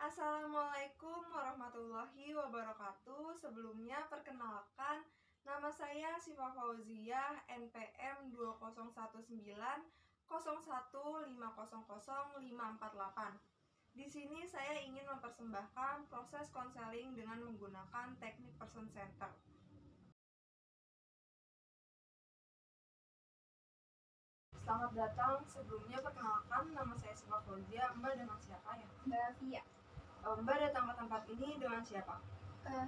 Assalamualaikum warahmatullahi wabarakatuh. Sebelumnya perkenalkan, nama saya Syifa Fauziah, NPM 201901500548. Di sini saya ingin mempersembahkan proses konseling dengan menggunakan teknik person center. Selamat datang. Sebelumnya perkenalkan, nama saya Syifa Fauziah. Mbak dengan siapa ya? Mbak Via. Mbak datang ke tempat ini dengan siapa?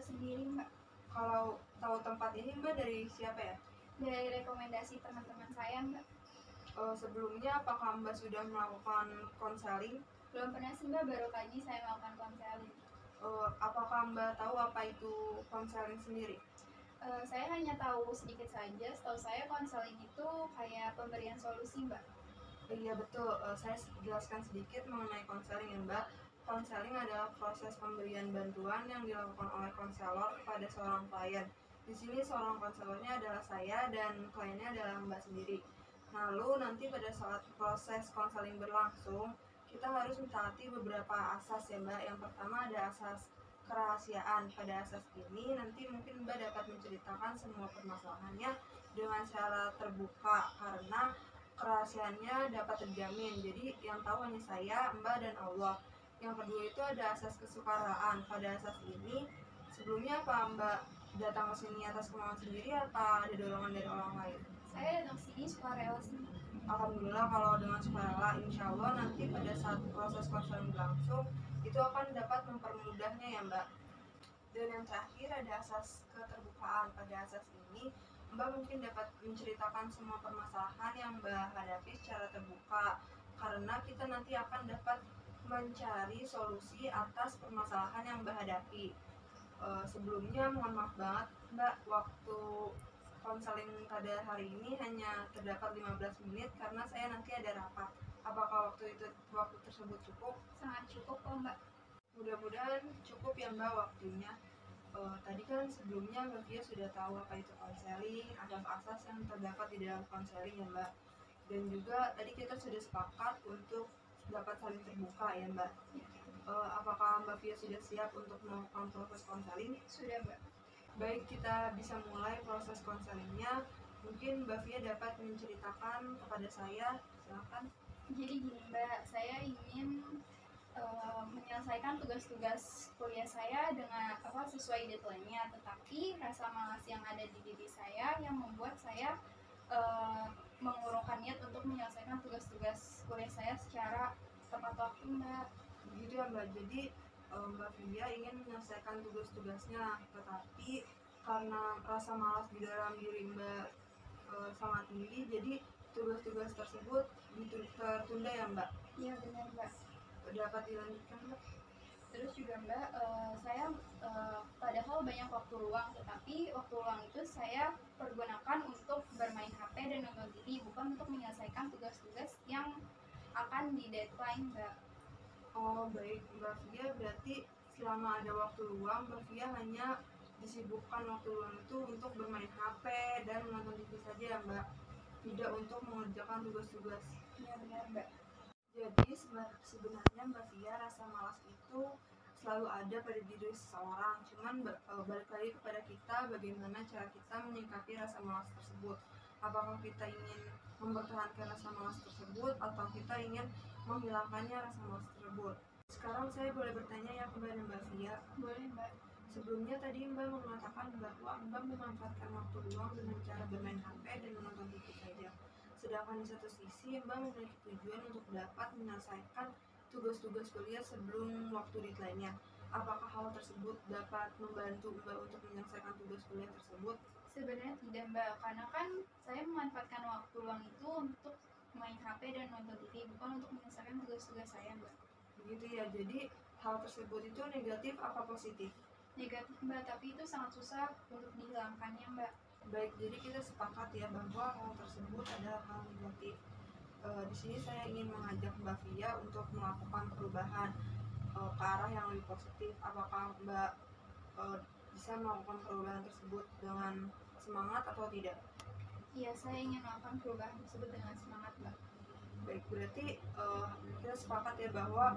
Sendiri Mbak. Kalau tahu tempat ini Mbak dari siapa ya? Dari rekomendasi teman-teman saya Mbak. Sebelumnya apakah Mbak sudah melakukan konseling? Belum pernah sih Mbak, baru kali saya melakukan konseling. Apakah Mbak tahu apa itu konseling sendiri? Saya hanya tahu sedikit saja. Setahu saya konseling itu kayak pemberian solusi Mbak. Iya betul, saya jelaskan sedikit mengenai konseling ya Mbak. Konseling adalah proses pemberian bantuan yang dilakukan oleh konselor kepada seorang klien. Di sini seorang konselornya adalah saya dan kliennya adalah Mbak sendiri. Lalu nanti pada saat proses konseling berlangsung, kita harus mentaati beberapa asas ya Mbak. Yang pertama ada asas kerahasiaan. Pada asas ini nanti mungkin Mbak dapat menceritakan semua permasalahannya dengan cara terbuka karena kerahasiaannya dapat terjamin. Jadi yang tahu hanya saya, Mbak, dan Allah. Yang kedua itu ada asas kesukaraan. Pada asas ini sebelumnya apa Mbak datang ke sini atas kemauan sendiri atau ada dorongan dari orang lain? Saya datang sini sukarela sih. Alhamdulillah kalau dengan sukarela, insya Allah nanti pada saat proses konseling berlangsung itu akan dapat mempermudahnya ya Mbak. Dan yang terakhir ada asas keterbukaan. Pada asas ini Mbak mungkin dapat menceritakan semua permasalahan yang Mbak hadapi secara terbuka karena kita nanti akan dapat mencari solusi atas permasalahan yang Mbak hadapi. Sebelumnya mohon maaf banget Mbak, waktu konseling pada hari ini hanya terdapat 15 menit karena saya nanti ada rapat. Apakah waktu tersebut cukup? Sangat cukup kok Mbak. Mudah-mudahan cukup ya Mbak waktunya. Tadi kan sebelumnya Mbak Via sudah tahu apa itu konseling, asas yang terdapat di dalam konseling ya Mbak. Dan juga tadi kita sudah sepakat untuk dapat saling terbuka ya Mbak. Apakah Mbak Via sudah siap untuk melakukan proses konseling? Sudah Mbak. Baik, kita bisa mulai proses konselingnya. Mungkin Mbak Via dapat menceritakan kepada saya, silakan. Jadi gini Mbak, saya ingin menyelesaikan tugas-tugas kuliah saya dengan sesuai deadline-nya, tetapi rasa malas yang ada di diri saya yang membuat saya mengurungkan niat untuk menyelesaikan tugas-tugas kuliah saya secara tepat waktu Mbak. Begitu ya Mbak, jadi Mbak Via ingin menyelesaikan tugas-tugasnya, tetapi karena rasa malas di dalam diri Mbak sangat tinggi, jadi tugas-tugas tersebut tertunda ya Mbak? Iya benar Mbak. Dapat dilanjutkan Mbak? Terus juga Mbak, saya padahal banyak waktu luang, tetapi waktu luang itu saya pergunakan untuk bermain HP dan nonton TV, bukan untuk menyelesaikan tugas-tugas yang akan di deadline Mbak. Oh baik Mbak Via, berarti selama ada waktu luang Mbak Via hanya disibukkan waktu luang itu untuk bermain HP dan menonton TV saja ya Mbak, tidak untuk mengerjakan tugas-tugas. Iya benar Mbak. Jadi sebenarnya Mbak Via, rasa malas itu selalu ada pada diri seseorang, cuman balik lagi kepada kita bagaimana cara kita menyikapi rasa malas tersebut. Apakah kita ingin mempertahankan rasa malas tersebut atau kita ingin menghilangkannya rasa malas tersebut. Sekarang saya boleh bertanya ya kepada Mbak Via? Boleh Mbak. Sebelumnya tadi Mbak mengatakan bahwa Mbak memanfaatkan waktu luang dengan cara bermain HP dan menonton TV saja. Sedangkan di satu sisi Mbak memiliki tujuan untuk dapat menyelesaikan tugas-tugas kuliah sebelum waktu deadline-nya. Apakah hal tersebut dapat membantu Mbak untuk menyelesaikan tugas kuliah tersebut? Sebenarnya tidak Mbak, karena kan saya memanfaatkan waktu luang itu untuk main HP dan nonton TV, bukan untuk menyelesaikan tugas-tugas saya Mbak. Begitu ya, jadi hal tersebut itu negatif apa positif? Negatif Mbak, tapi itu sangat susah untuk dihilangkannya Mbak. Baik, jadi kita sepakat ya bahwa hal tersebut adalah hal negatif. Di sini saya ingin mengajak Mbak Via untuk melakukan perubahan ke arah yang lebih positif. Apakah Mbak bisa melakukan perubahan tersebut dengan semangat atau tidak? Iya, saya ingin melakukan perubahan tersebut dengan semangat Mbak. Baik, Baik, berarti kita sepakat ya bahwa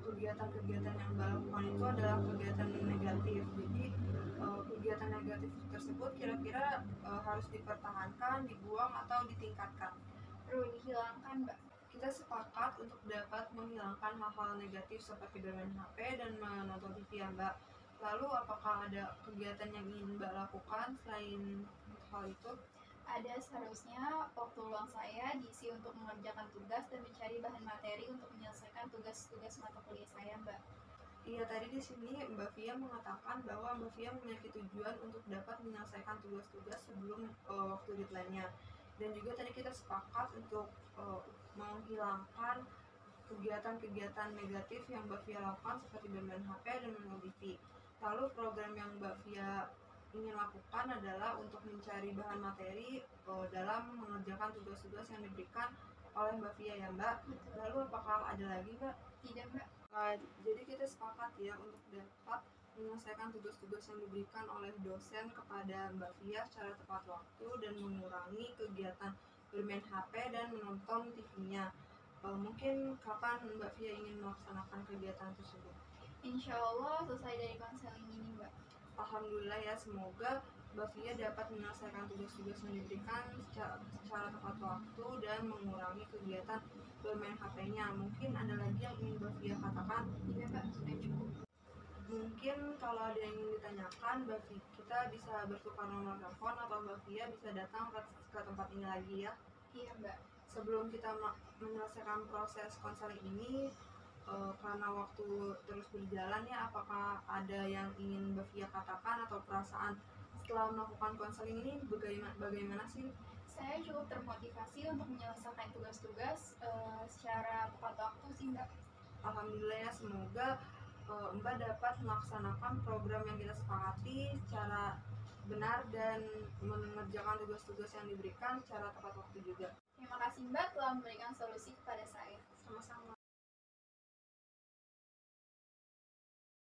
kegiatan-kegiatan yang Mbak lakukan itu adalah kegiatan negatif. Jadi kegiatan negatif tersebut kira-kira harus dipertahankan, dibuang, atau ditingkatkan. Perlu dihilangkan, Mbak. Kita sepakat untuk dapat menghilangkan hal-hal negatif seperti bermain HP dan menonton TV ya Mbak. Lalu apakah ada kegiatan yang ingin Mbak lakukan selain hal itu? Ada, seharusnya waktu luang saya diisi untuk mengerjakan tugas dan mencari bahan materi untuk menyelesaikan tugas-tugas mata kuliah saya, Mbak. Iya, tadi di sini Mbak Fia mengatakan bahwa Mbak Fia memiliki tujuan untuk dapat menyelesaikan tugas-tugas sebelum waktu deadline-nya. Dan juga tadi kita sepakat untuk menghilangkan kegiatan-kegiatan negatif yang Mbak Fia lakukan seperti bermain HP dan menonton TV. Lalu program yang Mbak Fia ingin lakukan adalah untuk mencari bahan materi dalam mengerjakan tugas-tugas yang diberikan oleh Mbak Fia ya Mbak. Lalu apakah ada lagi Mbak? Tidak, Mbak. Jadi kita sepakat ya untuk dapat menyelesaikan tugas-tugas yang diberikan oleh dosen kepada Mbak Fia secara tepat waktu dan mengurangi kegiatan bermain HP dan menonton TV-nya. Mungkin kapan Mbak Fia ingin melaksanakan kegiatan tersebut? Insya Allah selesai dari konseling ini, Mbak. Alhamdulillah ya, semoga Mbak Fia dapat menyelesaikan tugas-tugas yang diberikan secara tepat waktu dan mengurangi kegiatan bermain HP-nya. Mungkin ada lagi yang ingin Mbak Fia katakan? Tidak, Mbak, sudah cukup. Mungkin kalau ada yang ingin ditanyakan, Mbak Fia, kita bisa bertukar nomor telepon atau Mbak Fia bisa datang ke tempat ini lagi ya. Iya, Mbak. Sebelum kita menyelesaikan proses konseling ini, karena waktu terus berjalan ya, apakah ada yang ingin Mbak Fia katakan atau perasaan setelah melakukan konseling ini bagaimana sih? Saya cukup termotivasi untuk menyelesaikan tugas-tugas secara tepat waktu sih, Mbak. Alhamdulillah ya, semoga Mbak dapat melaksanakan program yang kita sepakati secara benar dan mengerjakan tugas-tugas yang diberikan secara tepat waktu juga. Terima kasih, Mbak, telah memberikan solusi kepada saya. Sama-sama.